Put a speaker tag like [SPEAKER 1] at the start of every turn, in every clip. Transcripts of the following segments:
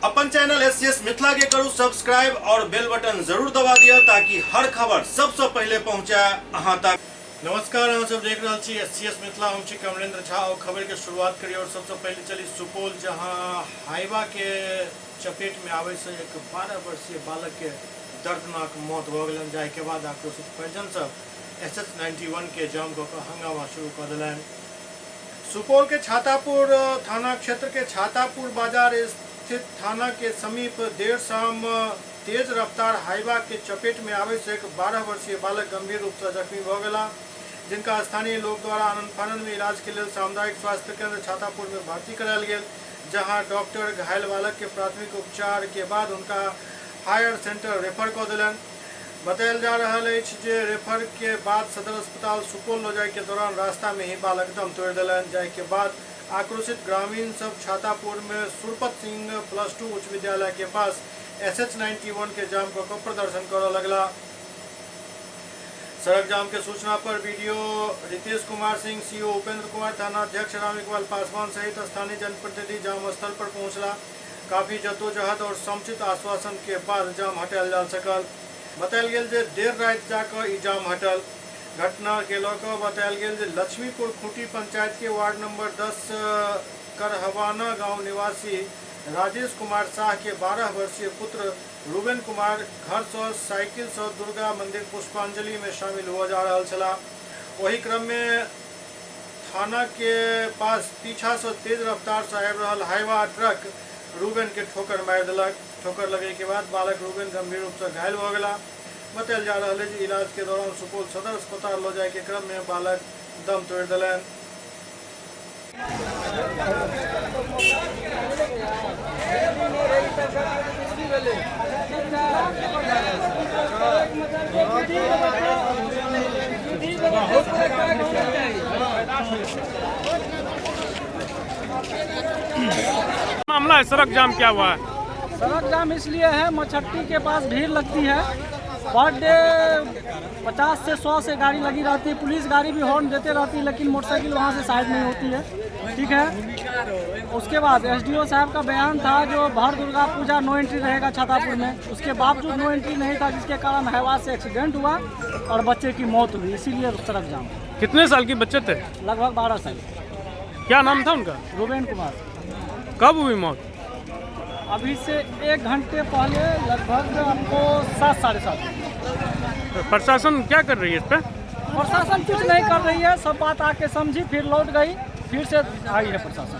[SPEAKER 1] अपन channel SCS Mithila के करू subscribe और बेल बटन जरूर दबा दिया ताकि हर खबर सबसे पहले पहुंचा अहां तक। नमस्कार, हम सब देख रहे छी एससीएस मिथिला। हम छी कमलेंद्र झा और खबर के शुरुआत करिए। और सबसे पहले चली सुपौल, जहां हाईवा के चपेट में आवे से एक 12 वर्षीय बालक के दर्दनाक मौत हो गई, जाय के बाद आक्रोशित परिजन सब SH91 के जाम को हंगामा शुरू कर दिलन। सुपौल के छातापुर थाना क्षेत्र के छातापुर बाजार स्थित थाना के समीप देर शाम तेज रफ्तार हाईवा के चपेट में आवे से एक 12 वर्षीय बालक गंभीर रूप से जख्मी भ गया, जिनका स्थानीय लोग द्वारा आनंद फानंद में इलाज के लिए सामुदायिक स्वास्थ्य केंद्र छातापुर में भर्ती करायल गेल, जहां डॉक्टर घायल बालक के प्राथमिक उपचार के बाद उनका हायर सेंटर रेफर कर दिलन। बतायल जा रहा है जे रेफर के बाद सदर अस्पताल सुपौल ले जाए के दौरान रास्ता में ही बालक दम तोड़ दिलन। जाए के बाद आक्रोशित ग्रामीण सब छातापुर में सुरपत सिंह +2 उच्च विद्यालय के पास SH91 के जाम को प्रदर्शन कर लगला। सड़क जाम के सूचना पर वीडियो रितेश कुमार सिंह, सीओ उपेंद्र कुमार, थाना अध्यक्ष राम इकबाल पासवान सहित स्थानीय जनप्रतिनिधि जाम स्थल पर पहुंचला। काफी जद्दोजहद और समुचित आश्वासन के बाद जाम हटायल जा सकल। बतायल गेल जे देर रात जाकर ई जाम हटल। घटना के लौकर बतायल गेल जे लक्ष्मीपुर खूंटी पंचायत के वार्ड नंबर 10 करहवाना गांव निवासी राजेश कुमार शाह के 12 वर्षीय पुत्र रूबेन कुमार घर से साइकिल से दुर्गा मंदिर पुष्पांजलि में शामिल हुआ जा रहा छला। वही क्रम में थाना के पास पीछा से तेज रफ्तार से आबि रहल हाईवा ट्रक रूबेन के ठोकर मार दिलक। ठोकर लगे के बाद बालक रूबेन गंभीर रूप से घायल हो गया। बतायल जा रहा है कि इलाज के दौरान सुपौल सदर अस्पताल ले जाए के क्रम में बालक दम तोड़ दिलन।
[SPEAKER 2] मामला है, सड़क जाम क्या हुआ है?
[SPEAKER 3] सड़क जाम इसलिए है, मछट्टी के पास भीड़ लगती है। पर डे 50 से 100 से गाड़ी लगी रहती है। पुलिस गाड़ी भी हॉर्न देते रहती है, लेकिन मोटरसाइकिल वहाँ से साइड नहीं होती है। ठीक है। उसके बाद SDO साहब का बयान था जो भर दुर्गा पूजा नो एंट्री रहेगा छातापुर में। उसके बावजूद नो एंट्री नहीं था, जिसके कारण हाईवा से एक्सीडेंट हुआ और बच्चे की मौत हुई, इसीलिए सड़क जाम।
[SPEAKER 2] कितने साल के बच्चे थे?
[SPEAKER 3] लगभग 12 साल।
[SPEAKER 2] क्या नाम था उनका?
[SPEAKER 3] रूबेन कुमार।
[SPEAKER 2] कब हुई मौत?
[SPEAKER 3] अभी से 1 घंटे पहले, लगभग आपको 7 साढ़े 7।
[SPEAKER 2] प्रशासन क्या कर रही है इस पर?
[SPEAKER 3] प्रशासन कुछ नहीं कर रही है, सब बात आके समझी, फिर लौट गई, फिर से आई है प्रशासन।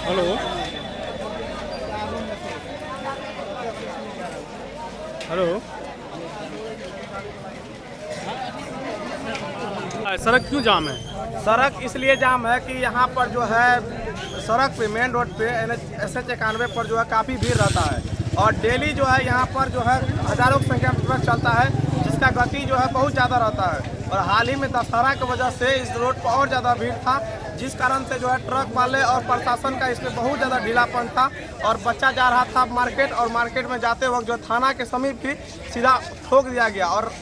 [SPEAKER 2] हेलो हेलो, सड़क क्यों जाम है?
[SPEAKER 4] सड़क इसलिए जाम है कि यहाँ पर जो है सड़क पे मेन रोड पे SH91 पर जो है काफ़ी भीड़ रहता है और डेली जो है यहाँ पर जो है हज़ारों की संख्या में ट्रक चलता है, जिसका गति जो है बहुत ज़्यादा रहता है। और हाल ही में दशहरा की वजह से इस रोड पर और ज़्यादा भीड़ था, जिस कारण से जो है ट्रक वाले और प्रशासन का इसमें बहुत ज़्यादा ढीलापन था। और बच्चा जा रहा था मार्केट, और मार्केट में जाते वक्त जो थाना के समीप ही सीधा ठोक दिया गया और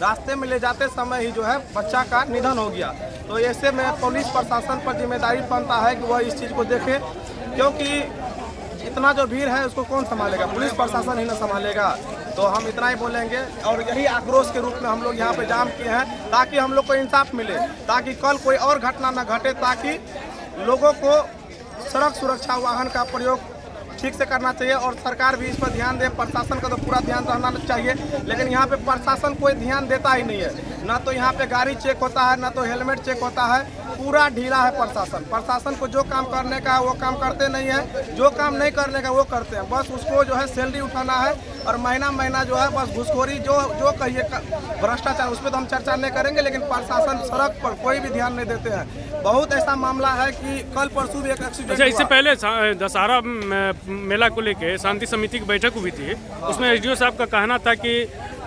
[SPEAKER 4] रास्ते में ले जाते समय ही जो है बच्चा का निधन हो गया। तो ऐसे में पुलिस प्रशासन पर जिम्मेदारी बनता है कि वह इस चीज़ को देखे, क्योंकि इतना जो भीड़ है उसको कौन संभालेगा? पुलिस प्रशासन ही ना संभालेगा। तो हम इतना ही बोलेंगे और यही आक्रोश के रूप में हम लोग यहाँ पे जाम किए हैं, ताकि हम लोग को इंसाफ मिले, ताकि कल कोई और घटना न घटे, ताकि लोगों को सड़क सुरक्षा वाहन का प्रयोग ठीक से करना चाहिए और सरकार भी इस पर ध्यान दे। प्रशासन का तो पूरा ध्यान रहना चाहिए, लेकिन यहाँ पे प्रशासन कोई ध्यान देता ही नहीं है। ना तो यहाँ पे गाड़ी चेक होता है, ना तो हेलमेट चेक होता है, पूरा ढीला है प्रशासन। प्रशासन को जो काम करने का है वो काम करते नहीं है, जो काम नहीं करने का वो करते हैं। बस उसको जो है सैलरी उठाना है और महीना जो है बस घूसखोरी जो कहिए भ्रष्टाचार, उस पर तो हम चर्चा नहीं करेंगे, लेकिन प्रशासन सड़क पर कोई भी ध्यान नहीं देते हैं। बहुत ऐसा मामला है कि कल परसों भी एक एक्सीडेंट
[SPEAKER 2] अच्छा, इससे
[SPEAKER 4] हुआ।
[SPEAKER 2] पहले दशहरा मेला को लेके शांति समिति की बैठक हुई थी। उसमें एसडीओ साहब का कहना था कि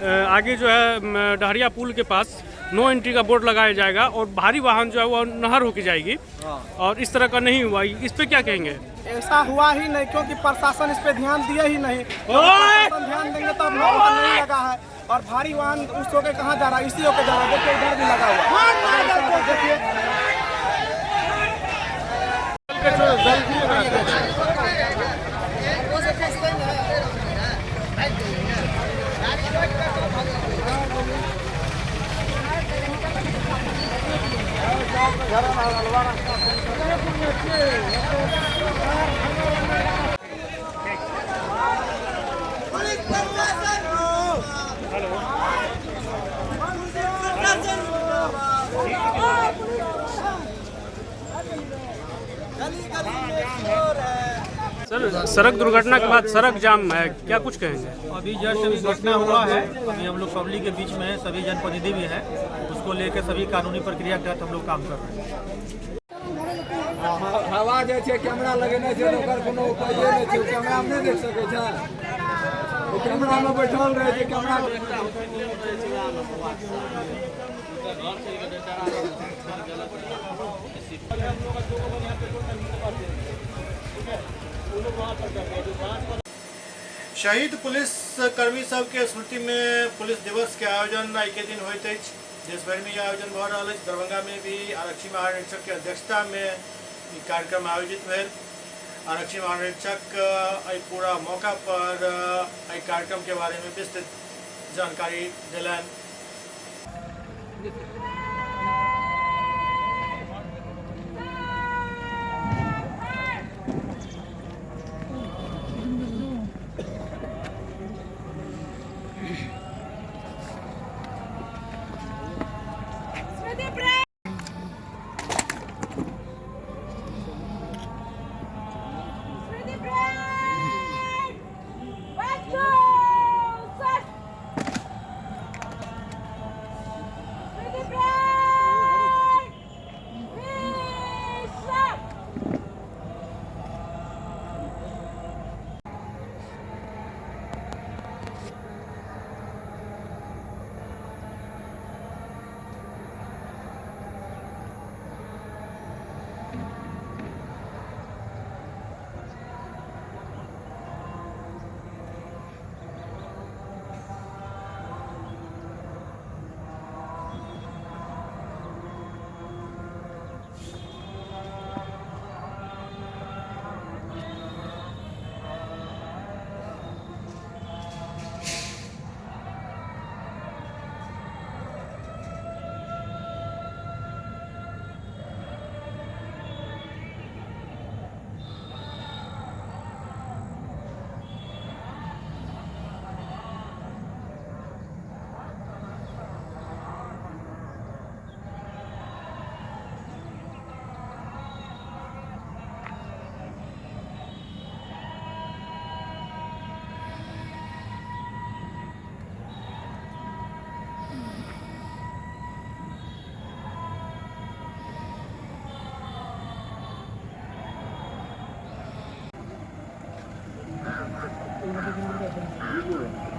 [SPEAKER 2] आगे जो है डहरिया पुल के पास नो एंट्री का बोर्ड लगाया जाएगा और भारी वाहन जो है वो नहर होके जाएगी, और इस तरह का नहीं हुआ। इस पे क्या कहेंगे?
[SPEAKER 4] ऐसा हुआ ही नहीं, क्योंकि प्रशासन इस पे ध्यान दिया ही नहीं। प्रशासन ध्यान देंगे तो अब नंबर नहीं लगा है, और भारी वाहन उस होके कहाँ जा रहा है, इसी होके जा रहा है। देखिए इधर भी लगा हुआ है। देखिए
[SPEAKER 2] सर, सड़क दुर्घटना के बाद सड़क जाम है, क्या कुछ कहेंगे?
[SPEAKER 5] अभी जस्ट अभी घटना हुआ है, अभी हम लोग पब्लिक के बीच में हैं, सभी जनप्रतिनिधि भी हैं, उसको लेकर सभी कानूनी प्रक्रिया के तहत हम लोग काम कर रहे हैं।
[SPEAKER 6] हवा जे छै कैमरा लगेने छै, ओकर कोनो उपाय नहि छै, कैमरा में नहीं देख सकै छै, ओ कैमरा में बैठल रहे छै, कैमरा
[SPEAKER 1] शहीद पुलिस कर्मी सब के स्मृति में पुलिस दिवस के आयोजन आई के दिन होइत अछि। देश भर में यह आयोजन भ रहल अछि। दरभंगा में भी आरक्षी महानिरीक्षक के अध्यक्षता में ई कार्यक्रम आयोजित भेल। आरक्षी महानिरीक्षक एहि पूरा मौका पर एहि कार्यक्रम के बारे में विस्तृत जानकारी दिलनि।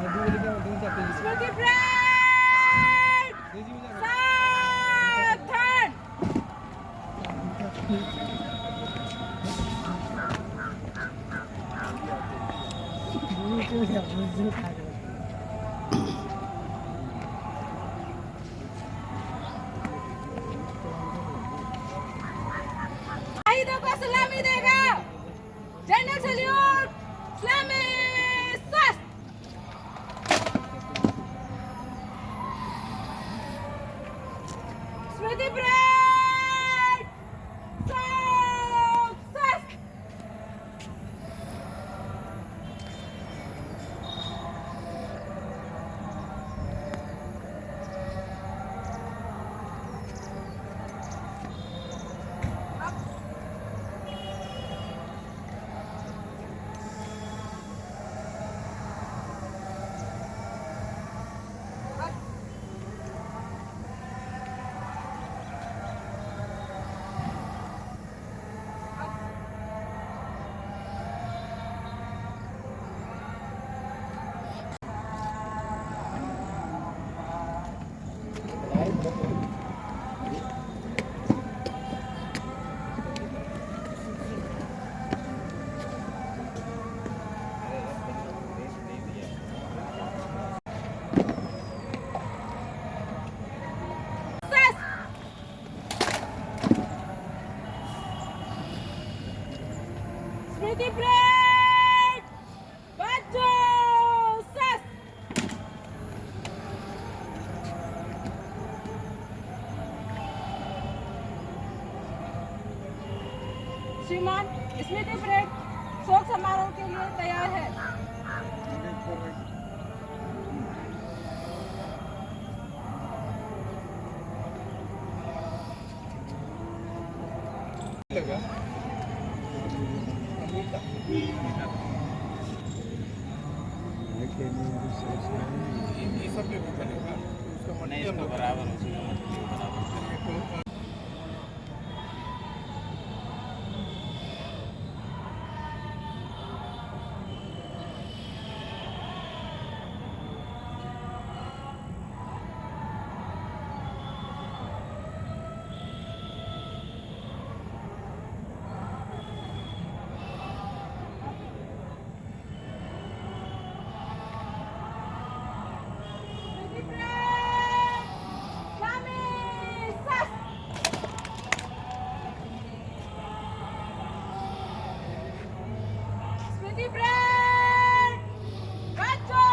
[SPEAKER 7] स्मृति ब्रेक सावधान। शहीदों को सलामी देगा जनरल सल्यूट सलामी सस्त। स्मृति ब्रेक सस्त। स्मृति परेड शोक समारोह के लिए तैयार है। स्मृति परेड बच्चों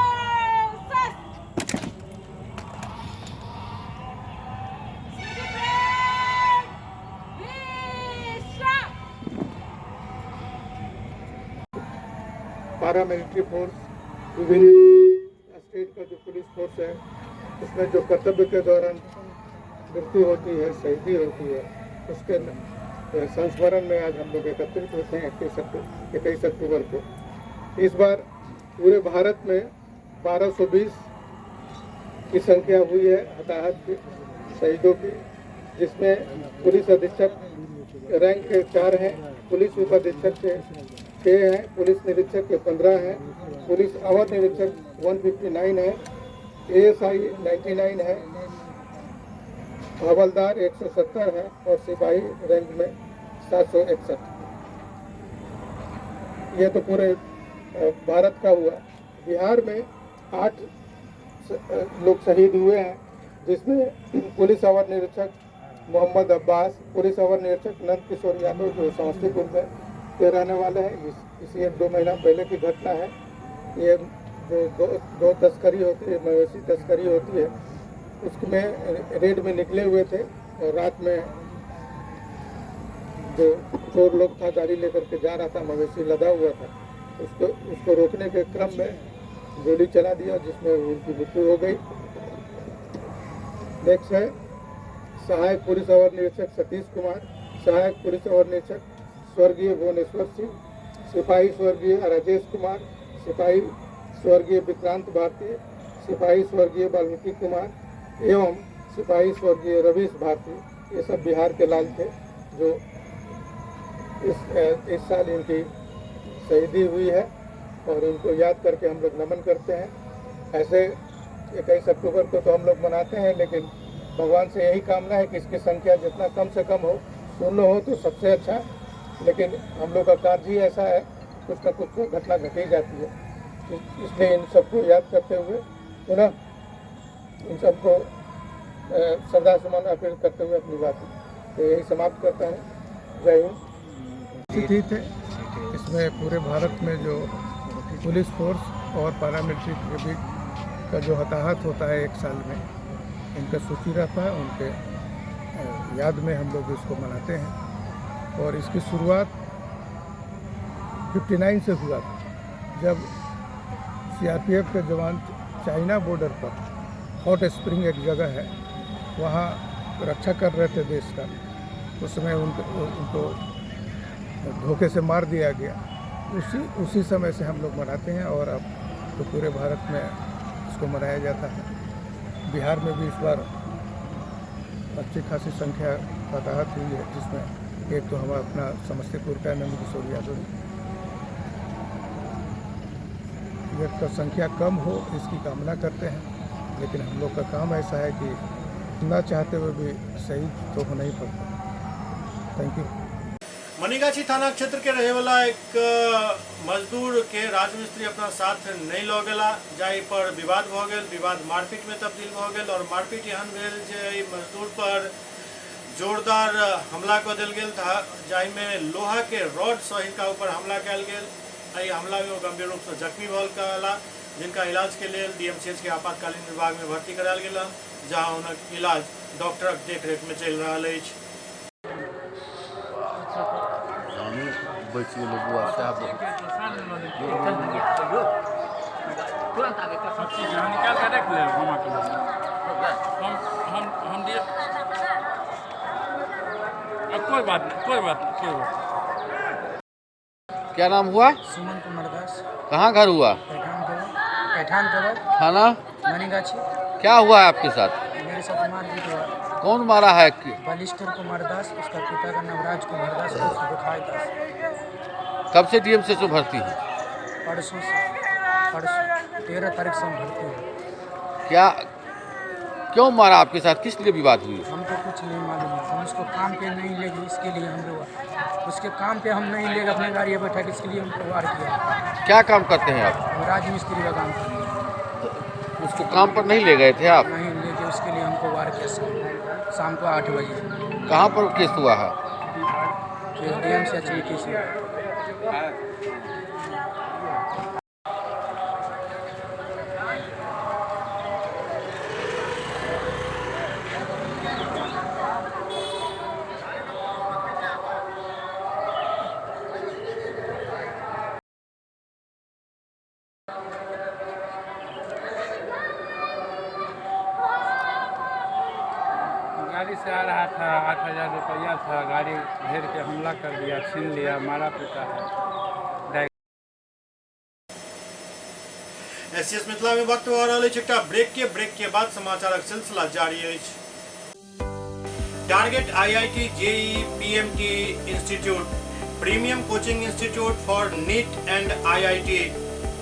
[SPEAKER 7] स्वस्थ। स्मृति परेड विश्राम।
[SPEAKER 8] पैरामिलिट्री फोर्स विभिन्न स्टेट का जो पुलिस फोर्स है उसमें जो कर्तव्य के दौरान मृत्यु होती है, शहीदी होती है, उसके संस्मरण में आज हम लोग एकत्रित होते हैं 21 अक्टूबर को। इस बार पूरे भारत में 1220 की संख्या हुई है हताहत की, शहीदों की, जिसमें पुलिस अधीक्षक रैंक के 4 हैं, पुलिस उप अधीक्षक के 6 हैं, पुलिस निरीक्षक के 15 हैं, पुलिस अवर निरीक्षक 159 है, ASI 99 है, हवलदार 170 है और सिपाही रैंक में 761। ये तो पूरे भारत का हुआ। बिहार में 8 लोग शहीद हुए हैं, जिसमें पुलिस अवर निरीक्षक मोहम्मद अब्बास, पुलिस अवर निरीक्षक नंद किशोर यादव जो समस्तीपुर में के रहने वाले हैं। इसी 2 महीना पहले की घटना है। ये जो दो तस्करी होती है, मवेशी तस्करी होती है, उसमें रेड में निकले हुए थे और रात में जो चोर लोग था गाड़ी लेकर के जा रहा था, मवेशी लदा हुआ था, उसको रोकने के क्रम में गोली चला दिया, जिसमें उनकी मृत्यु हो गई। नेक्स्ट है सहायक पुलिस अवर निरीक्षक सतीश कुमार, सहायक पुलिस अवर निरीक्षक स्वर्गीय भुवनेश्वर सिंह, सिपाही स्वर्गीय राजेश कुमार, सिपाही स्वर्गीय विक्रांत भारती, सिपाही स्वर्गीय वाल्मीकि कुमार एवं सिपाही स्वर्गीय रवीश भारती। ये सब बिहार के लाल थे जो इस साल इनकी शहीदी हुई है और इनको याद करके हम लोग नमन करते हैं। ऐसे 21 अक्टूबर को तो हम लोग मनाते हैं, लेकिन भगवान से यही कामना है कि इसकी संख्या जितना कम से कम हो, शून्य हो तो सबसे अच्छा। लेकिन हम लोग का कार्य ही ऐसा है, कुछ न कुछ घटना घटी जाती है, इसलिए इन सबको याद करते हुए पुनः इन सबको श्रद्धा सुमन अर्पित करते हुए अपनी बात तो यही समाप्त करता हूँ। जय हिंद। स्थित है इसमें पूरे भारत में जो पुलिस फोर्स और पैरामिलिट्री के बीच का जो हताहत होता है एक साल में, इनका सूची रहता है, उनके याद में हम लोग इसको मनाते हैं। और इसकी शुरुआत 59 से हुआ था, जब CRPF के जवान चाइना बॉर्डर पर हॉट स्प्रिंग एक जगह है, वहाँ रक्षा कर रहे थे देश का। उस समय उनको धोखे से मार दिया गया। उसी समय से हम लोग मनाते हैं और अब तो पूरे भारत में इसको मनाया जाता है। बिहार में भी इस बार अच्छी खासी संख्या हताहत हुई है, जिसमें एक तो हमारा अपना समस्तीपुर का नंद किशोर यादव। यह तो संख्या कम हो इसकी कामना करते हैं, लेकिन हम लोग का काम ऐसा है कि ना चाहते हुए भी शहीद तो होना ही पड़ता है। Thank you.
[SPEAKER 1] मनीगाछी थाना क्षेत्र के रहे वाला एक मजदूर के राजमिस्त्री अपना साथ नहीं लऽ गेला, जाहि पर विवाद भ गेल, विवाद मारपीट में तब्दील भ गेल और मारपीट एहन भेल जे मजदूर पर जोरदार हमला कऽ देल गेल, जाहि में लोहा के रॉड सँ हिनका ऊपर हमला कयल गेल। एहि हमला में गंभीर रूप से जख्मी भऽ गेला, जिनका इलाज के लिए DMCH के आपातकालीन विभाग में भर्ती करायल गेल, जहां हुनक इलाज डॉक्टरक देखरेख में चलि रहल अछि।
[SPEAKER 9] बैठ गेलो बुआ साहब
[SPEAKER 2] कोई बात नहीं।
[SPEAKER 9] क्या नाम हुआ?
[SPEAKER 3] सुमन कुमार दास,
[SPEAKER 9] कहाँ घर हुआ?
[SPEAKER 3] पैठान कबर,
[SPEAKER 9] थाना?
[SPEAKER 3] मनीगाछी।
[SPEAKER 9] क्या हुआ है आपके साथ?
[SPEAKER 3] मेरे साथ मारपीट हुआ।
[SPEAKER 9] कौन मारा है?
[SPEAKER 3] बलिस्टर कुमार दास, उसका पिता का नाम राज कुमार दास, उसका बुखार दास।
[SPEAKER 9] कब से DMCH में भर्ती है?
[SPEAKER 3] परसों 13 तारीख से हम भर्ती हुए।
[SPEAKER 9] क्या क्यों मारा आपके साथ? किस लिए विवाद हुई?
[SPEAKER 3] हमको कुछ नहीं मालूम है। हम उसको काम पे नहीं लेंगे, इसके लिए हम लोग उसके काम पे हम नहीं लेंगे, अपने गाड़ी में बैठा के इसके लिए हमको वार किया।
[SPEAKER 9] क्या काम करते हैं आप?
[SPEAKER 3] हम राजमिस्त्री का काम करते हैं।
[SPEAKER 9] उसको काम पर नहीं ले गए थे आप?
[SPEAKER 3] नहीं लेके उसके लिए हमको वार किया शाम को 8 बजे।
[SPEAKER 9] कहाँ पर केस हुआ है?
[SPEAKER 3] DMCH में केस हुआ।
[SPEAKER 2] गाड़ी से आ रहा था, 8,000 रुपया था, गाड़ी घेर के हमला कर दिया, छीन लिया, मारा पीटा है।
[SPEAKER 1] SCS मिथिला में वक्त हो रहा है एकटा ब्रेक के बाद समाचारक सिलसिला जारी है। Target IIT JEE PMT institute premium coaching institute for neat and IIT।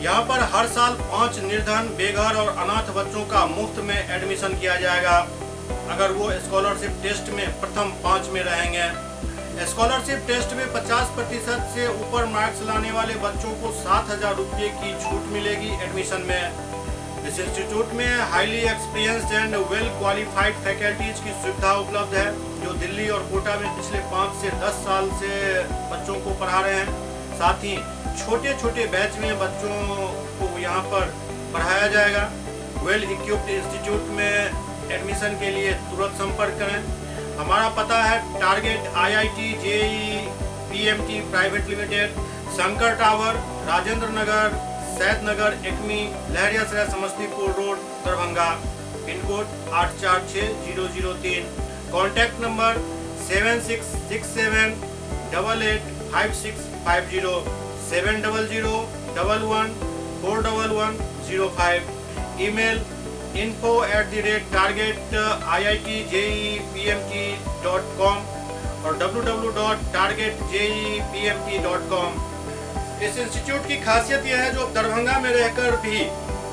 [SPEAKER 1] यहाँ पर हर साल 5 निर्धन, बेघर और अनाथ बच्चों का मुफ्त में एडमिशन किया जाएगा अगर वो स्कॉलरशिप टेस्ट में प्रथम 5 में रहेंगे। स्कॉलरशिप टेस्ट में 50% से ऊपर मार्क्स लाने वाले बच्चों को 7,000 रुपये की छूट मिलेगी एडमिशन में। इस इंस्टीट्यूट में highly experienced and well qualified faculties की सुविधा उपलब्ध है जो दिल्ली और कोटा में पिछले 5 से 10 साल से बच्चों को पढ़ा रहे हैं। साथ ही छोटे छोटे बैच में बच्चों को यहाँ पर पढ़ाया जाएगा। वेल इक्विप्ड इंस्टीट्यूट में एडमिशन के लिए तुरंत संपर्क करें। हमारा पता है target IIT JEE PMT private limited, Shankar tower, Rajendra Nagar, Said Nagar, Ekmi, Laheriasarai, Samastipur road, Darbhanga. Pin code 846003। Contact number 7667885650 70011411105। Email info@targetIITJEEPMT.com और www.targetjeepmt.com। इस इंस्टीट्यूट की खासियत यह है जो दरभंगा में रहकर भी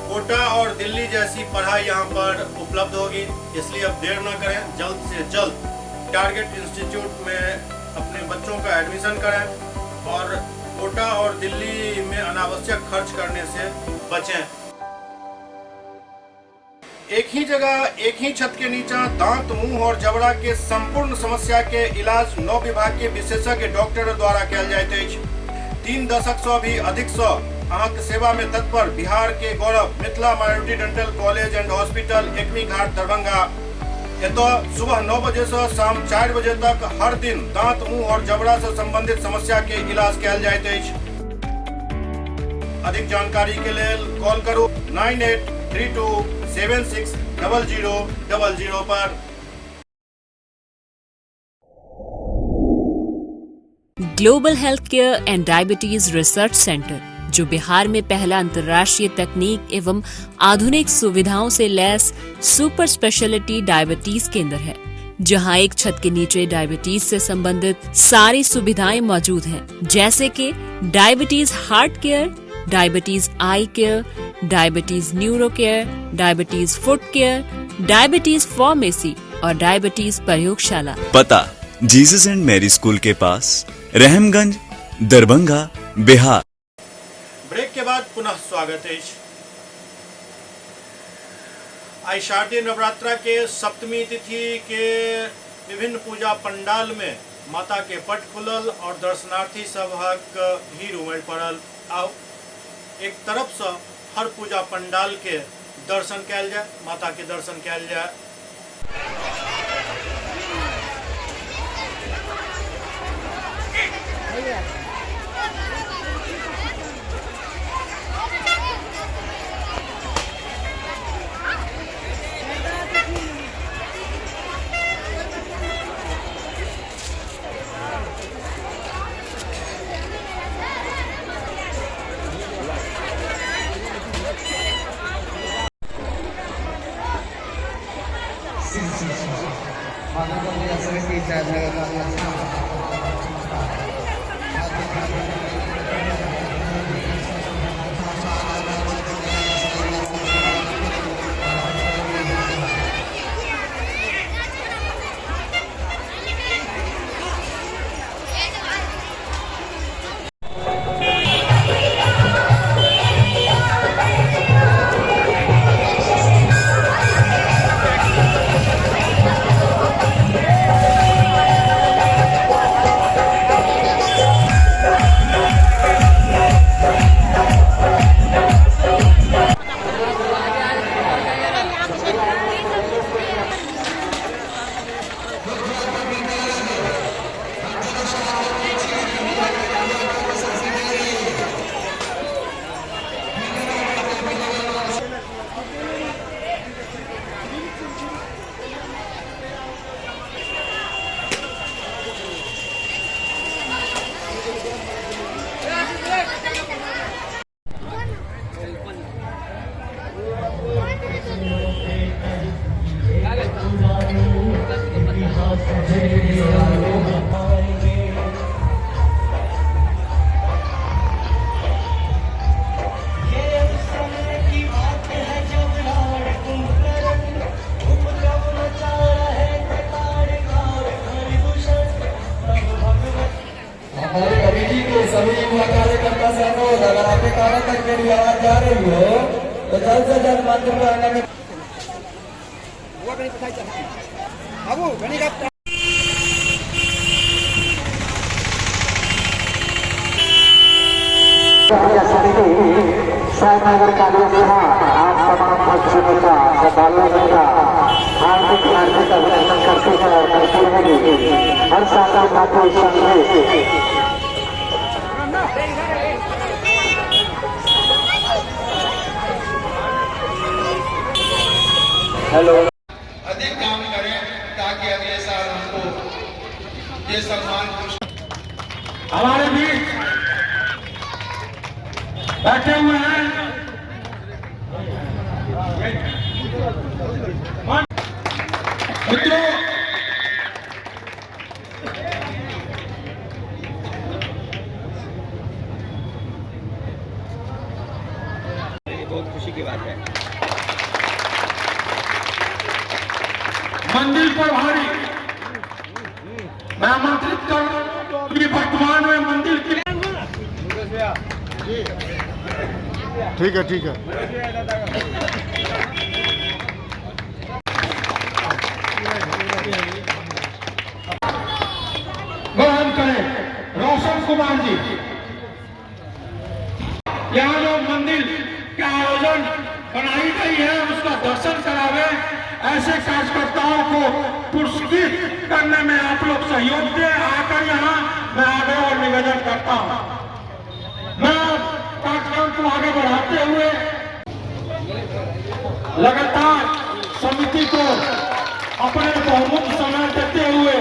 [SPEAKER 1] कोटा और दिल्ली जैसी पढ़ाई यहाँ पर उपलब्ध होगी। इसलिए अब देर न करें, जल्द से जल्द टारगेट इंस्टीट्यूट में अपने बच्चों का एडमिशन करें और कोटा और दिल्ली में अनावश्यक खर्च करने से बचें। एक ही जगह, एक ही छत के नीचे दांत, मुंह और जबड़ा के संपूर्ण समस्या के इलाज 9 विभाग के विशेषज्ञ डॉक्टर द्वारा कयल जाइत अछि। 3 दशक से भी अधिक से अहाँक सेवा में तत्पर बिहार के गौरव Mithila minority dental college and hospital, Ekmi Ghat, Darbhanga. एतऽ सुबह 9 बजे से शाम 4 बजे तक हर दिन दांत, मुंह और जबड़ा से संबंधित समस्या के इलाज कयल जाइत अछि। अधिक जानकारी के लेल कॉल करू 9832760000 पर।
[SPEAKER 10] Global health care and diabetes research centre, जो बिहार में पहला अंतर्राष्ट्रीय तकनीक एवं आधुनिक सुविधाओं से लैस सुपर स्पेशलिटी डायबिटीज केंद्र है, जहां एक छत के नीचे डायबिटीज से संबंधित सारी सुविधाएं मौजूद हैं, जैसे कि diabetes heart care, diabetes eye care, diabetes neuro care, diabetes foot care, diabetes pharmacy और डायबिटीज प्रयोगशाला।
[SPEAKER 11] पता जीसस एंड मैरी स्कूल के पास, रहमगंज, दरभंगा, बिहार।
[SPEAKER 1] ब्रेक के बाद पुनः स्वागत है। आज शारदीय नवरात्रा के सप्तमी तिथि के विभिन्न पूजा पंडाल में माता के पट खुलल और दर्शनार्थी सभक भीड़ उमड़ पड़ल। आओ एक तरफ से हर पूजा पंडाल के दर्शन कयल जाए, माता के दर्शन कयल जाए।
[SPEAKER 6] सभी युवा कार्यकर्ता से अनुरोध, अगर आपके कारण तक मेरी आवाज जा रही हो तो जल्द से जल्द मंदिर में आने में
[SPEAKER 12] नगर कालीसभा आप तमाम पक्षों का श्रद्धालुओं का हार्दिक हार्दिक अभिनंदन करते हैं और करते हैं। हर शाखा मातृ संघ
[SPEAKER 8] हेलो अधिक काम करें ताकि अगले साल हमको ये सम्मान
[SPEAKER 6] हमारे बीच बैठे हुए हैं मित्रों,
[SPEAKER 8] बहुत खुशी की बात है।
[SPEAKER 6] मंदिर प्रभारी मैं आमंत्रित करूं कि वर्तमान में मंदिर की
[SPEAKER 9] ठीक है
[SPEAKER 6] ग्रहण करें रोशन कुमार जी। यहाँ जो मंदिर का आयोजन बनाई गई है उसका दर्शन करावे, ऐसे कार्यकर्ताओं को पुरस्कृत करने में आप लोग सहयोग दें। आकर यहाँ मैं आग्रह और निवेदन करता हूँ। मैं कार्यक्रम को आगे बढ़ाते हुए लगातार समिति को अपने बहुमुख समय देते हुए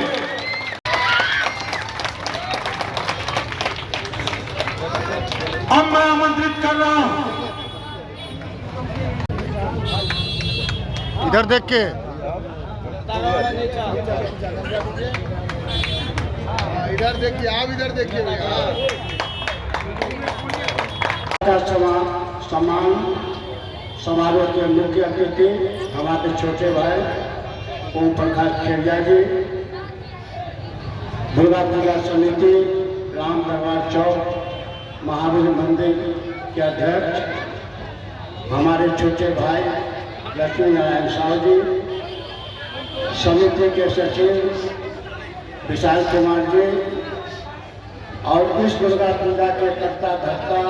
[SPEAKER 6] अब मैं आमंत्रित कर रहा हूँ,
[SPEAKER 9] इधर देख के
[SPEAKER 8] इधर देखिए, आप इधर देखिए भैया।
[SPEAKER 12] सम्मान समारोह के मुख्य अतिथि हमारे छोटे भाई ओम प्रकाश खेरिया जी, दुर्गा पूजा समिति राम दरबार चौक महावीर मंदिर के अध्यक्ष हमारे छोटे भाई लक्ष्मी नारायण साहू जी, समिति के सचिव विशाल कुमार जी और इस दुर्गा पूजा के कर्ता धर्ता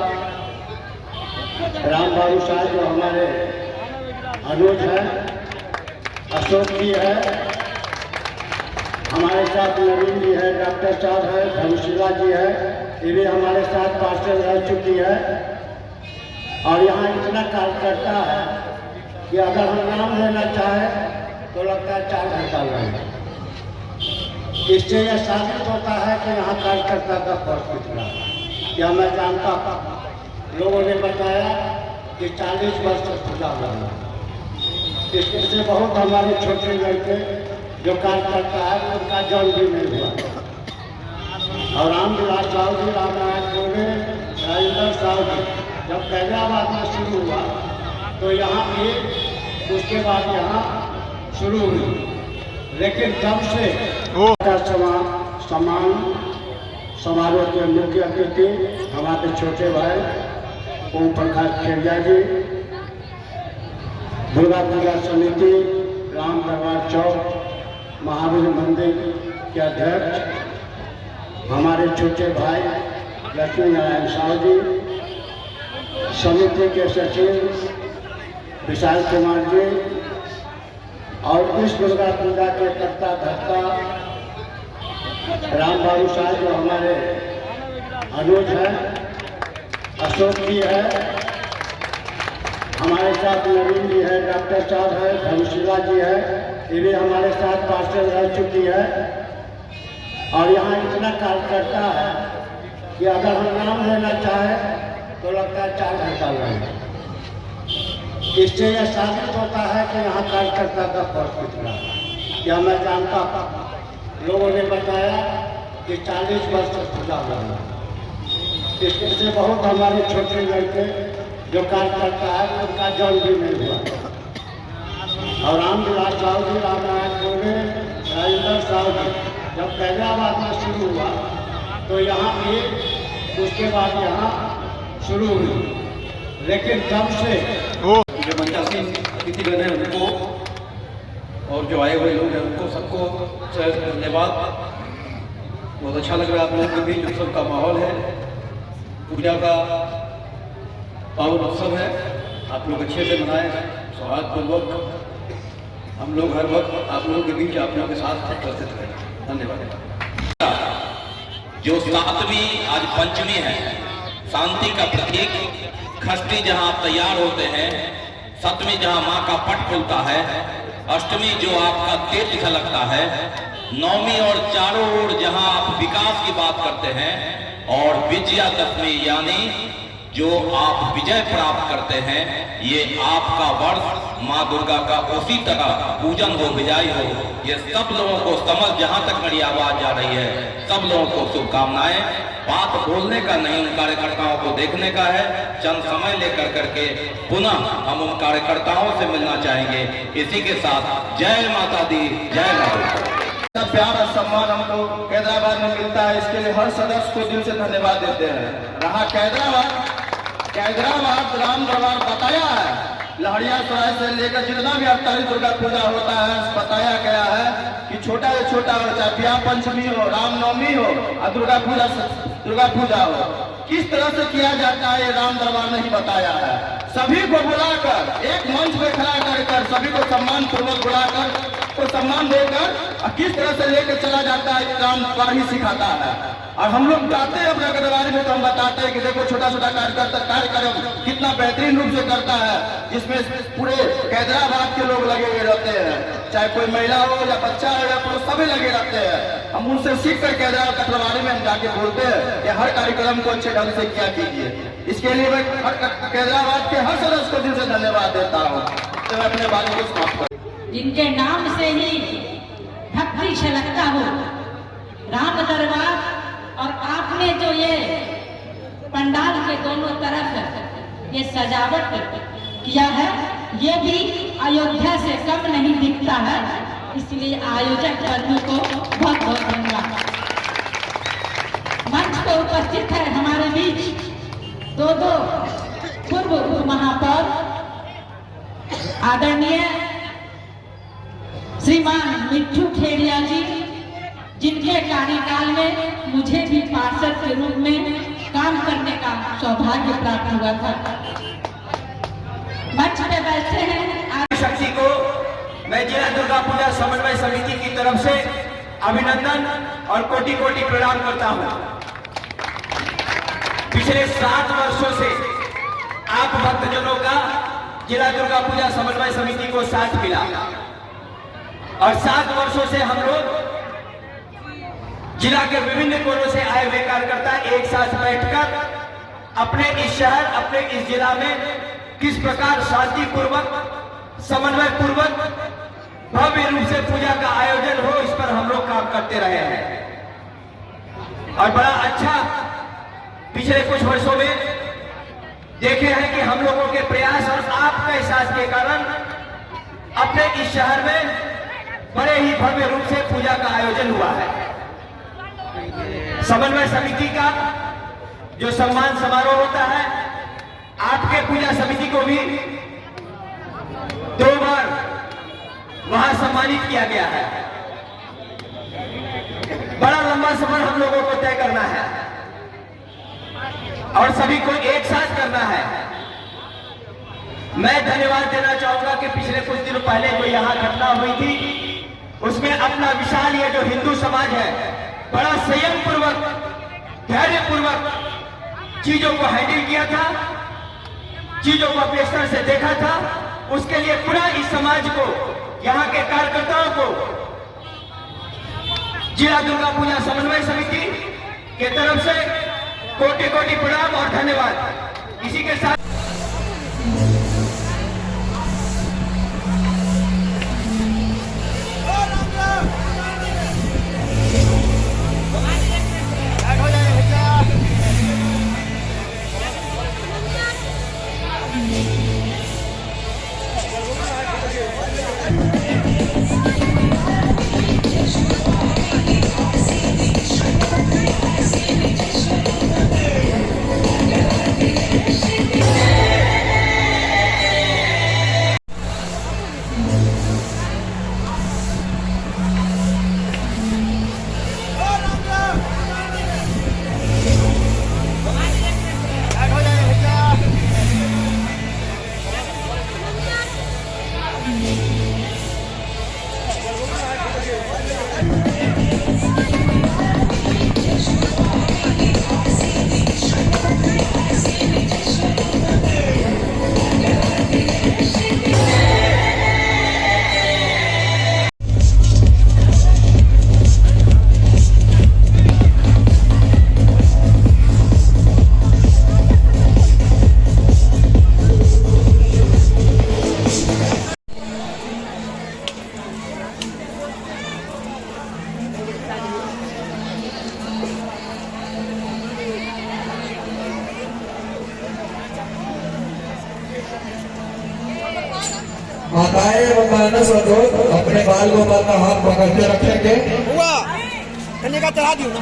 [SPEAKER 12] राम बाबू साहब जो हमारे अनुज है, अशोक जी है, हमारे साथ नवीन जी है, डॉक्टर साहब है, धर्मशिला जी है, ये भी हमारे साथ पार्षद रह चुकी है। और यहाँ इतना कार्यकर्ता है कि अगर हम नाम लेना चाहें तो लगता है 4 घंटा लगेगा। इससे यह साबित होता है कि यहाँ कार्यकर्ता का फर्क कितना है। क्या मैं जानता था, लोगों ने बताया कि 40 वर्ष से पूजा हुआ है। इससे बहुत हमारे छोटे लड़के जो कार्यकर्ता है उनका जन्म भी नहीं हुआ। और रामविलास साहू जी, रामनारायण गोरे, राजेंद्र साहू जी जब कैदराबाद में शुरू हुआ तो यहाँ एक, उसके बाद यहाँ शुरू हुई। लेकिन तब से सम्मान समारोह के मुख्य अतिथि हमारे छोटे भाई ओम प्रकाश खेरिया जी, दुर्गा पूजा समिति राम दरबार चौक महावीर मंदिर के अध्यक्ष हमारे छोटे भाई लक्ष्मी नारायण साहू जी, समिति के सचिव विशाल कुमार जी, और इस दुर्गा पूजा के कर्ता धर्ता राम बाबू साहब जो हमारे अनुज हैं, अशोक जी है, हमारे साथ नवीन जी है, डॉक्टर साहब है, धर्मशिला जी है, ये भी हमारे साथ पार्षद रह चुकी है। और यहाँ इतना कार्यकर्ता है कि अगर हम नाम लेना चाहें तो लगता है 4 घंटा लगेगा। इससे यह साबित होता है कि यहाँ कार्यकर्ता का फर्क कितना है। क्या मैं जानता था, लोगों ने बताया कि 40 वर्ष से पूजा हुआ है। इससे बहुत हमारे छोटे लड़के जो कार्यकर्ता है उनका जन्म भी नहीं हुआ। और रामविलास साहू जी, रामनारायण गोरे, राजेंद्र साहू जी जब कैदराबाद में शुरू हुआ तो यहाँ एक, उसके बाद यहाँ शुरू हुई। लेकिन तब से
[SPEAKER 13] जो मंचासीन अतिथिगण हैं उनको और जो आए हुए लोग हैं उनको सबको धन्यवाद। बहुत अच्छा लग रहा है आप लोगों के बीच उत्सव का माहौल है, पूजा का पावन उत्सव है। आप लोग अच्छे से मनाएं, सौहार्दपूर्वक। हम लोग हर वक्त आप लोगों के बीच आप लोगों के साथ उपस्थित रहें। धन्यवाद।
[SPEAKER 14] जो 7वीं आज पंचमी है, शांति का प्रतीक। खष्टी जहां तैयार होते हैं, 7वीं जहां मां का पट खुलता है, अष्टमी जो आपका तेज झलकता है, 9वीं और चारों ओर जहां आप विकास की बात करते हैं, और विजयादशमी यानी जो आप विजय प्राप्त करते हैं, ये आपका वर्ष माँ दुर्गा का उसी तरह पूजन हो, विजय हो। ये सब लोगों को समझ, जहां तक मेरी आवाज जा रही है, सब लोगों को शुभकामनाएं। बात बोलने का नहीं, उन कार्यकर्ताओं को देखने का है। चंद समय लेकर करके पुनः हम उन कार्यकर्ताओं से मिलना चाहेंगे। इसी के साथ जय माता दी, जय माता।
[SPEAKER 4] प्यार और सम्मान हमको कैदराबाद में मिलता है, इसके लिए हर सदस्य को दिल से धन्यवाद देते हैं। रहा कैदराबाद राम दरबार बताया है, लहरियासराय से लेकर जितना भी 48 दुर्गा पूजा होता है बताया गया है कि छोटा से छोटा हो, चाहे ब्याह पंचमी हो, रामनवमी हो और दुर्गा पूजा हो, किस तरह से किया जाता है ये राम दरबार ने ही बताया है। सभी को बुलाकर एक मंच पे खड़ा कर सभी को सम्मान पूर्वक बुलाकर तो सम्मान देकर किस तरह से लेकर चला जाता है राम दरबार ही सिखाता है। और हम लोग जाते हैं अपने गढ़वाली में तो हम बताते हैं कि देखो छोटा छोटा कार्यक्रम कितना बेहतरीन रूप से करता है, जिसमें पूरे कैदराबाद के लोग लगे हुए रहते हैं, चाहे कोई महिला हो या बच्चा हो या पुरुष, सभी लगे रहते हैं। हम उनसे सीख कर कैदराबाद में हम जाके बोलते हैं कि हर कार्यक्रम को अच्छे ढंग से किया कीजिए। इसके लिए मैं कैदराबाद के हर सदस्य को दिल से धन्यवाद देता हूँ। तो मैं अपने बात को समाप्त करूँ।
[SPEAKER 15] जिनके नाम से ही भक्ति छलकता हो, राम दरबार, और आपने जो ये पंडाल के दोनों तरफ ये सजावट किया है, ये भी अयोध्या से कम नहीं दिखता है। इसलिए आयोजक बंधु को बहुत बहुत धन्यवाद। मंच पर उपस्थित है हमारे बीच दो पूर्व महापौर आदरणीय श्रीमान मिट्ठू खेरिया जी, जिनके कार्यकाल में मुझे भी पार्षद के रूप में काम करने का सौभाग्य प्राप्त हुआ था। मंच पे बैठे हैं
[SPEAKER 4] शक्ति को मैं जिला दुर्गा पूजा समन्वय समिति की तरफ से अभिनंदन और कोटि कोटि प्रणाम करता हूँ। पिछले 7 वर्षों से आप भक्तजनों का जिला दुर्गा पूजा समन्वय समिति को साथ मिला, और 7 वर्षों से हम लोग जिला के विभिन्न कोनों से आए हुए कार्यकर्ता एक साथ बैठकर अपने इस शहर, अपने इस जिला में किस प्रकार शांतिपूर्वक, समन्वय पूर्वक
[SPEAKER 16] भव्य रूप से पूजा का आयोजन हो, इस पर हम लोग काम करते रहे हैं और बड़ा अच्छा पिछले कुछ वर्षों में देखे हैं कि हम लोगों के प्रयास और आपके साथ के कारण अपने इस शहर में बड़े ही भव्य रूप से पूजा का आयोजन हुआ है। समन्वय समिति का जो सम्मान समारोह होता है, आपके पूजा समिति को भी 2 बार वहां सम्मानित किया गया है। बड़ा लंबा सफर हम लोगों को तय करना है और सभी को एक साथ करना है। मैं धन्यवाद देना चाहूंगा कि पिछले कुछ दिनों पहले जो यहाँ घटना हुई थी, उसमें अपना विशाल ये जो हिंदू समाज है बड़ा संयम पूर्वक, धैर्य पूर्वक चीजों को हैंडल किया था, चीजों को अपने स्तर से देखा था। उसके लिए पूरा इस समाज को, यहाँ के कार्यकर्ताओं को जिला दुर्गा पूजा समन्वय समिति के तरफ से कोटि कोटि प्रणाम और धन्यवाद। इसी के साथ
[SPEAKER 17] माताएं व मानस व दोस्त अपने बाल गोपाल का हाथ पकड़ के रखेंगे।
[SPEAKER 4] हुआ कन्या चढ़ा दियो ना।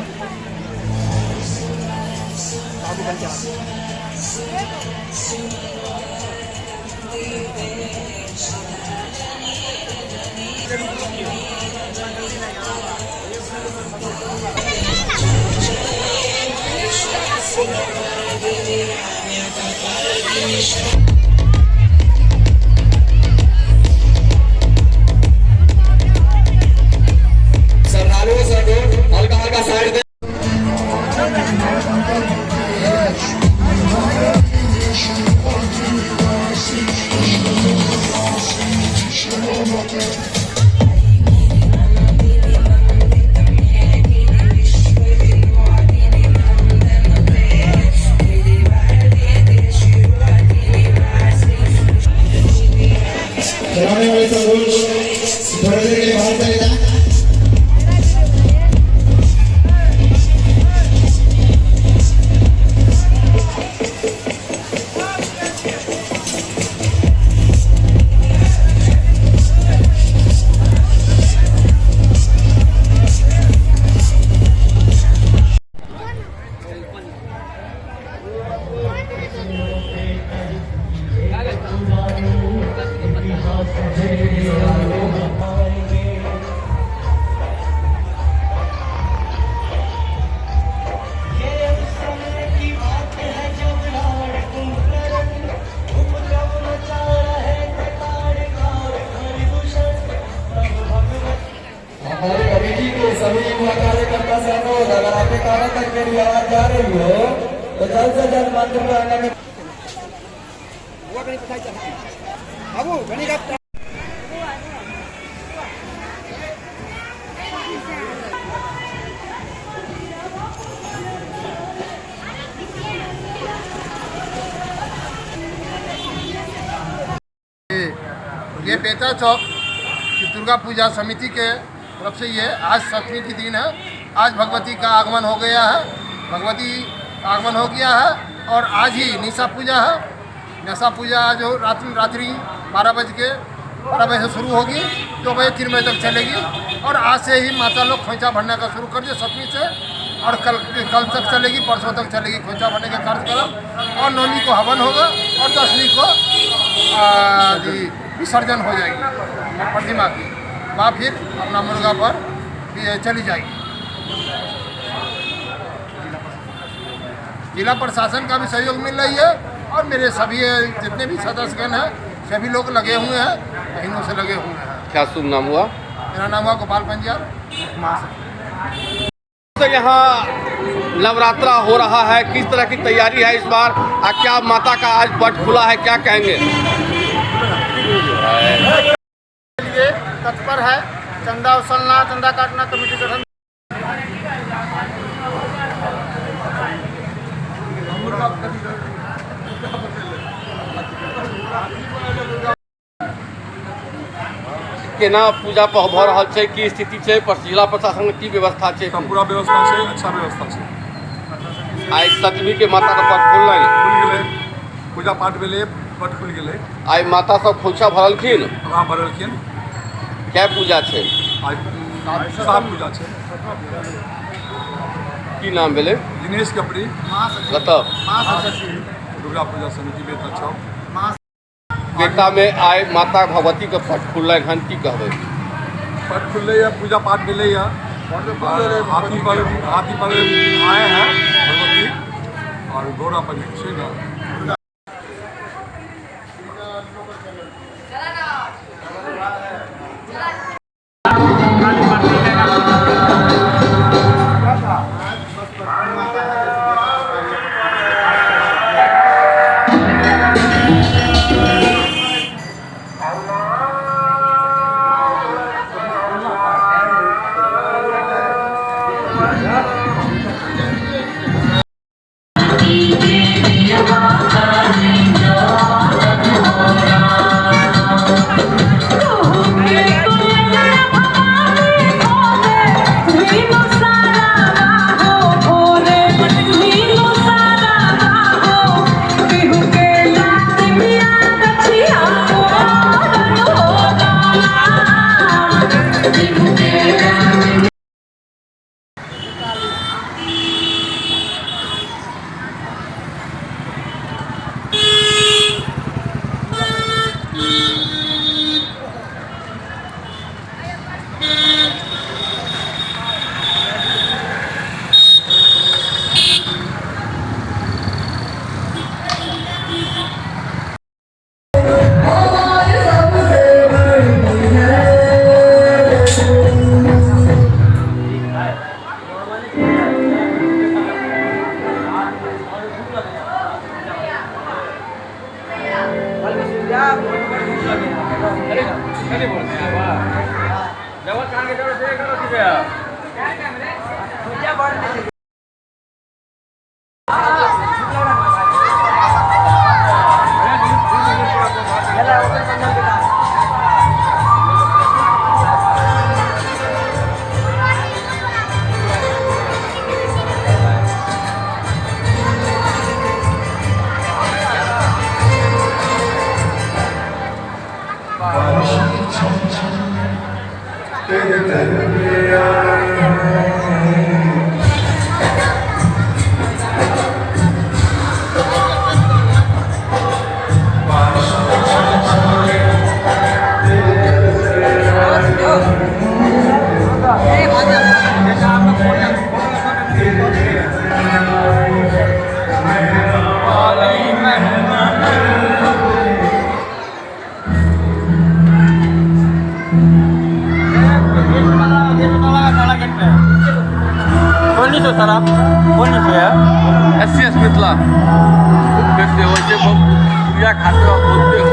[SPEAKER 17] श्रद्धालुओं से हल्का हल्का साइड दे। चलाने वाले सब थोड़ी देर के लिए बाहर चले जाएं। हमारी कमेटी के सभी युवा कार्यकर्ता से अनुरोध, अगर आपके कारण तक मेरी आवाज जा रही हो तो जल्द से जल्द मंदिर प्रांगण में
[SPEAKER 8] ये बेता चौक दुर्गा पूजा समिति के तरफ से ये आज 7वीं की दिन है। आज भगवती का आगमन हो गया है, भगवती आगमन हो गया है और आज ही निशा पूजा है। निशा पूजा आज रात्रि 12 बजे से शुरू होगी, 2 बजे 3 बजे तक चलेगी और आज से ही माता लोग खोइछा भरने का शुरू कर दिए 7वीं से और कल तक चलेगी, परसों तक चलेगी खोइछा भरने का कार्यक्रम और 9वीं को हवन होगा और 10वीं को विसर्जन हो जाएगी प्रतिमा की। वहाँ फिर अपना मुर्गा पर चली जाएगी। जिला प्रशासन का भी सहयोग मिल रही है और मेरे सभी जितने भी सदस्यगण हैं सभी लोग लगे हुए हैं, महीनों से लगे हुए हैं।
[SPEAKER 9] क्या शुभ नाम हुआ?
[SPEAKER 8] मेरा नाम हुआ गोपाल पंजाब।
[SPEAKER 9] तो यहाँ नवरात्रा हो रहा है, किस तरह की तैयारी है इस बार? क्या माता का आज पट खुला है, क्या कहेंगे?
[SPEAKER 8] लिए तत्पर है, चंदा उछलना, चंदा काटना कमेटी गठन।
[SPEAKER 9] केना पूजा भ रहल छै, की स्थिति छै, जिला प्रशासन की व्यवस्था छै?
[SPEAKER 18] पूरा व्यवस्था छै, अच्छा व्यवस्था छै।
[SPEAKER 9] आई 7वीं के माता का पट खुललै,
[SPEAKER 18] खुल गेलै, पूजा पाठ भेलै, पट खुल गेलै।
[SPEAKER 9] आई माता सब खोइछा भरलखिन?
[SPEAKER 18] हाँ भरलखिन।
[SPEAKER 9] क्या पूजा छै?
[SPEAKER 18] आई 7 पूजा छै।
[SPEAKER 9] की नाम भेलै?
[SPEAKER 18] दिनेश कपड़ी।
[SPEAKER 9] कतऽ?
[SPEAKER 18] दुर्गा पूजा समिति बेटा चौक।
[SPEAKER 9] बेटा में आय माता भगवती के पट खुललै हन, की कहबै?
[SPEAKER 18] पट खुललै है, पूजा पाठ भेलै है, हाथी पर आए हैं भगवती और घोड़ा पर छै ना।
[SPEAKER 9] SCS मिथिला देखते हो जे पूजा खाते हो बोलते हो।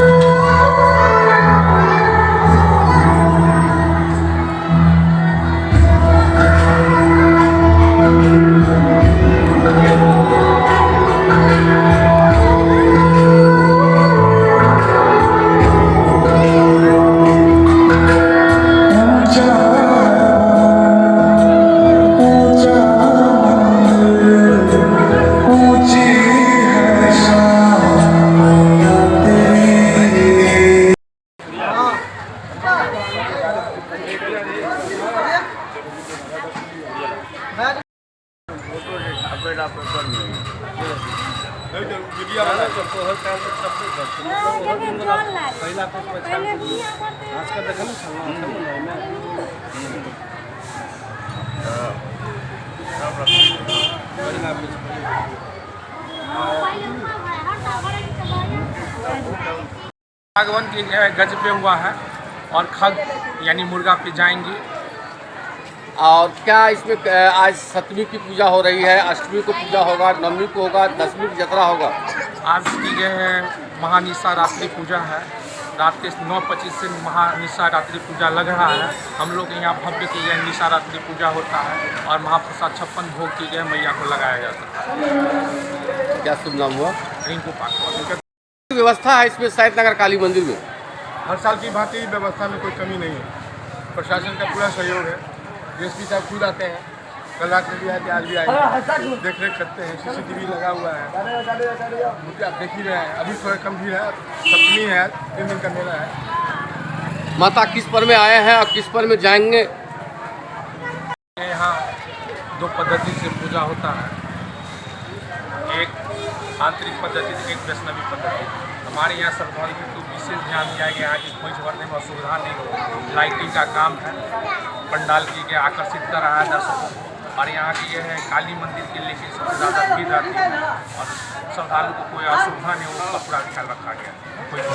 [SPEAKER 7] पहला आज का देखा
[SPEAKER 19] सागवन की गज पे हुआ है और खग यानी मुर्गा पे जाएंगी।
[SPEAKER 9] और क्या इसमें आज सप्तमी की पूजा हो रही है, अष्टमी को पूजा होगा, नवमी को होगा, दसवीं की यात्रा होगा?
[SPEAKER 19] आज की जो है महानिशा रात्रि पूजा है, रात के 9:25 से महानिशा रात्रि पूजा लग रहा है। हम लोग यहाँ भव्य की यह निशा रात्रि पूजा होता है और महाप्रसाद 56 भोग की गए मैया को लगाया जाता है।
[SPEAKER 9] क्या शुभ नाम हुआ?
[SPEAKER 19] रिंकू पासवान।
[SPEAKER 9] व्यवस्था है इसमें शायद नगर काली मंदिर में?
[SPEAKER 18] हर साल की भांति व्यवस्था में कोई कमी नहीं है, प्रशासन का पूरा सहयोग है। डीएसपी साहब खुद आते हैं, कल रात में भी आए थे, आज भी आए, देख रेख करते हैं। CCTV लगा हुआ है, आप देख ही रहे हैं। अभी थोड़ा कम भी है, सप्तमी है, 3 दिन का मेला है।
[SPEAKER 9] माता किस पर में आए हैं और किस पर में जाएंगे?
[SPEAKER 19] यहाँ 2 पद्धति से पूजा होता है, एक आंतरिक पद्धति, एक वैष्णवी पद्धति। हमारे यहाँ श्रद्धालु को विशेष ध्यान दिया गया है कि खोज भरने में असुविधा नहीं हो। लाइटिंग का काम है, पंडाल की के आकर्षित कर रहा है दर्शकों को। और यहाँ की यह है काली मंदिर के लेके सबसे ज़्यादा भीड़ रहती है और श्रद्धालु को कोई असुविधा नहीं हो, उसका पूरा ख्याल रखा गया।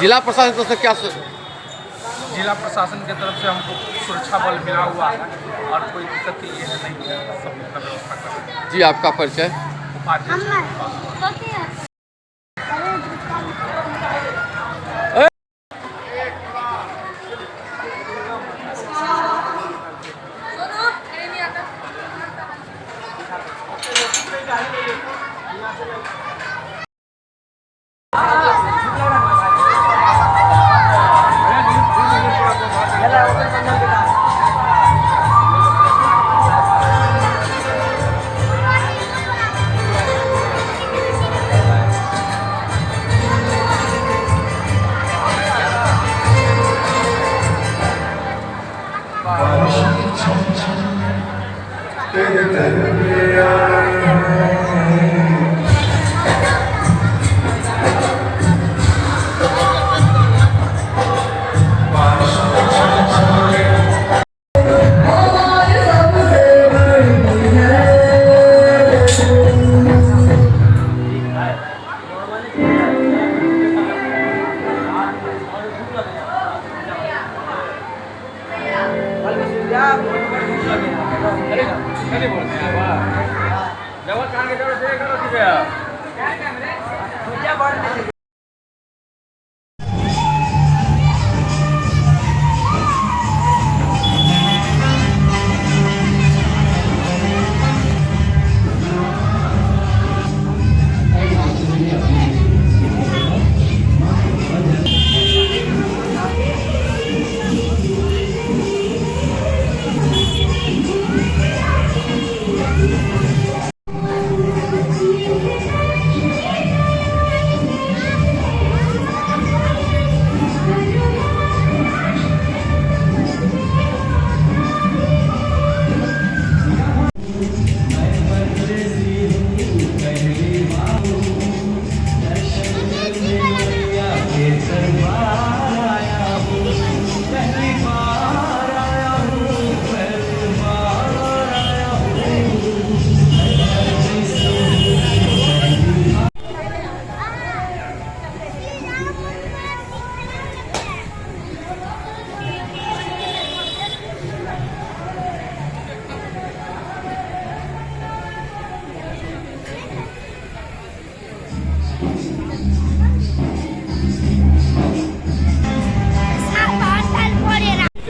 [SPEAKER 9] जिला प्रशासन तरफ से क्या?
[SPEAKER 19] जिला प्रशासन की तरफ से हमको सुरक्षा बल मिला हुआ है और कोई दिक्कत ये नहीं है, सब व्यवस्था कर रहे हैं।
[SPEAKER 9] जी, आपका परिचय?
[SPEAKER 19] उपाध्यक्ष।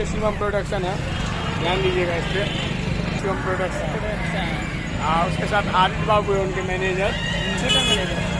[SPEAKER 2] शिवम प्रोडक्शन है, ध्यान दीजिएगा इस पर। शिवम प्रोडक्शन, हाँ, उसके साथ आदित्य बाबू है उनके मैनेजर, छोटे मैनेजर।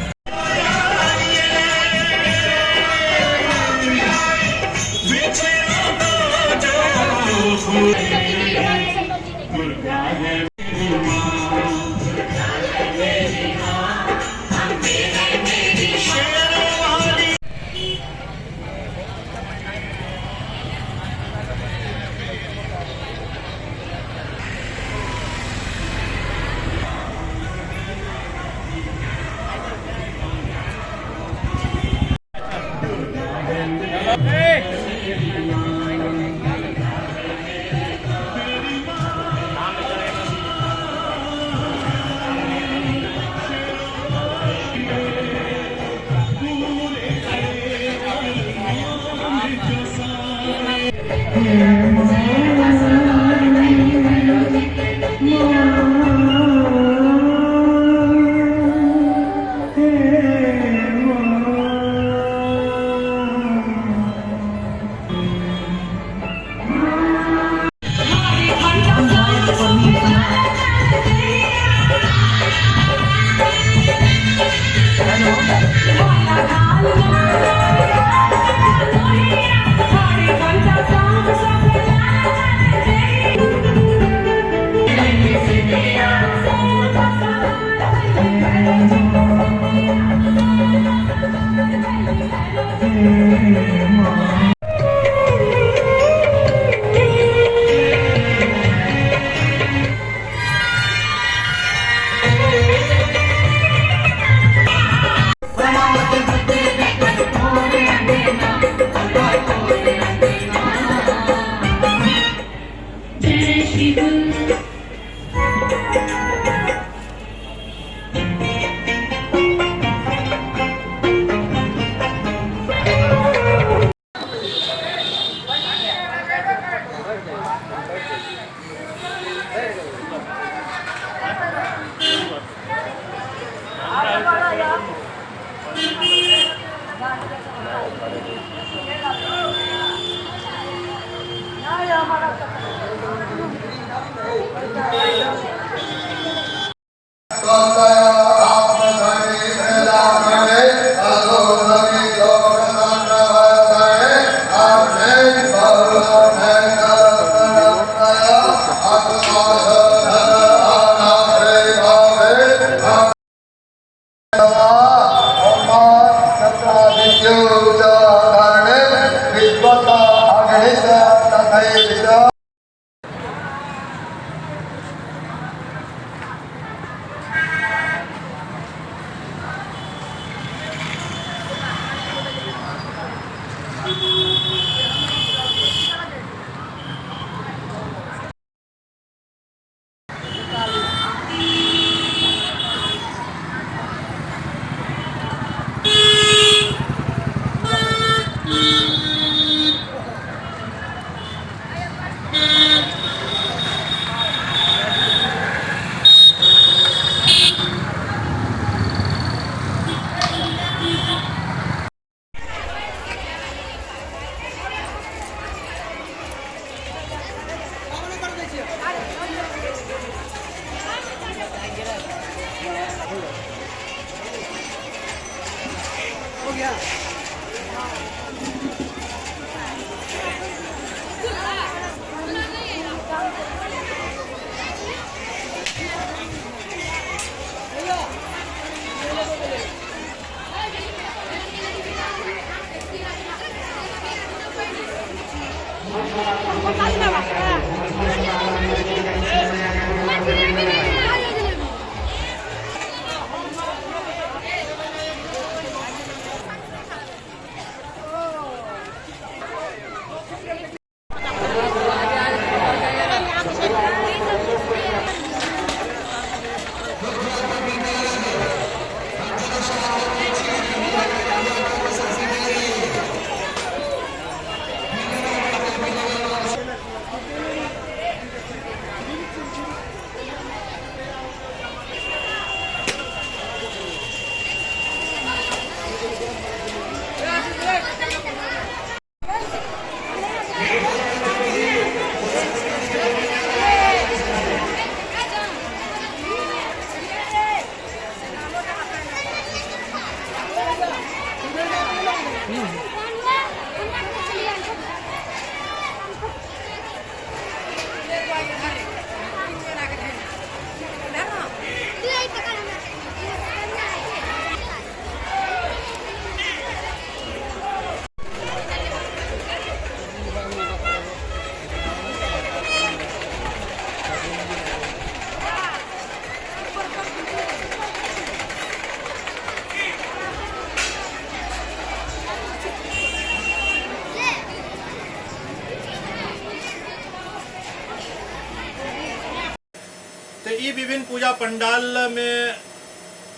[SPEAKER 1] ई विभिन्न पूजा पंडाल में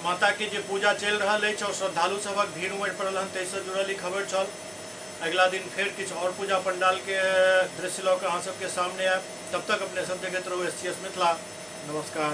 [SPEAKER 1] माता के जो पूजा चल रहा है और श्रद्धालु सबक भीड़ उमड़ पड़ल हन तैसे जुड़ल खबर छल। अगला दिन फिर कुछ और पूजा पंडाल के दृश्य लौक अहाँ सबके सामने आए। तब तक अपने सब देखते रहो SCS मिथिला। नमस्कार।